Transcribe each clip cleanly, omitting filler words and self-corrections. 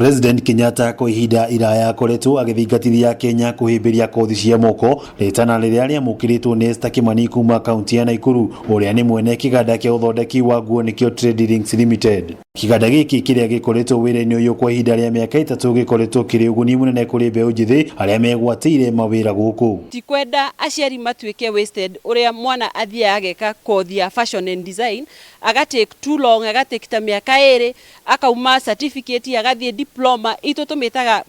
President Kenyatta kwa ihinda iraya akoretwo agithingatithia Kenya kuhimbiria kothi cia moko ritana riria riamukiritwo ni Esther Kimani kuma kaunti ya Nakuru uria ni mwene kiganda kia uthondeki wa nguo nikio Trade Links Limited. Kiganda giki kiria gikoretwo wira-ini uyu kwa ihinda ria miaka 3 gikoretwo kiri uguni munene kuri mbeu njithi aria megwatire mawira guku. Tikwenda aciari matuike wasted uria mwana athia ageka kothi ya fashion and design agatake too long agatake ta miaka 2 akauma certificate agathie diploma ito tumitaga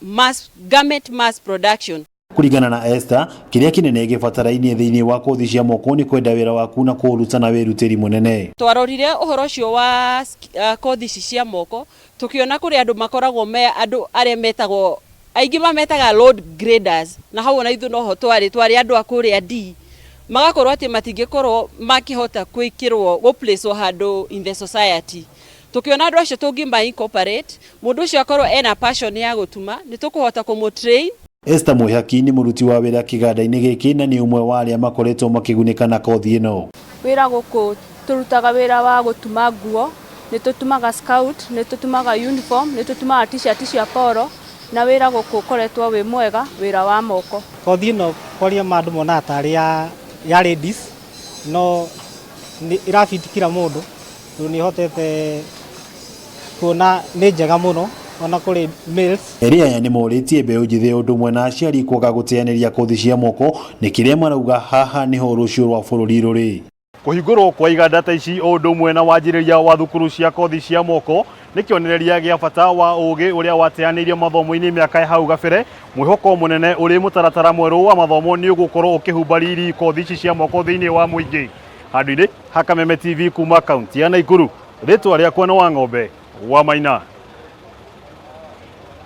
garment mass production. Kuringana na Esther, kiria kinene gibataraini thiini wa kothi cia moko ni kwenda wira waku na kuruta na wirutiri munene. Twarorire uhoro cio wa kothi cia moko tukiona kuri andu makoragwo me andu aria metagwo aingi mametaga load graders na hau na ithu noho twari andu akuria D magakorwo ati matingikorwo makihota kwikirwo go place o handu in the society. Tukiona andu acio tungima incorporate mundu ucio akorwo ena passion ya gutuma ni tukuhota kumotrain. Esther Muihaki ni muruti wa wira kiganda-ini giki na ni umwe wa aria makoretwo makigunika na kothi ino. Wira guku turutaga wira wa gutuma nguo, ni tutumaga scout, ni tutumaga uniform, ni tutumaga t-shirt cia polo na wira guku koretwo wi mwega wira wa moko. Kothi ino kwaria mandu mona tari ya ladies no irafiti kila mundu ni hotete kuona ni njega muno ona kuri males. Eria ni moritie mbeu njithi undu mwe na aciari kwaga guteaniria kothi cia moko ni kiria marauga haha ni ho rucio rwa bururi ruri. Kuhingurwo kwa iganda ta ici undu mwe na wanjiriria wa thukuru cia kothi cia moko ni kionereria gia bata wa ugi uria wateanirie mathomo-ini miaka ya hau gabere. Mwihoko munene uri mutaratara mweru wa mathomo ni ugukorwo ukihumba riri kothi ici cia moko thiini wa muingi. Handu-ini ha Kameme TV kuma kaunti ya Nakuru. Ritwa riakwa ni Wang'ombe wa Maina.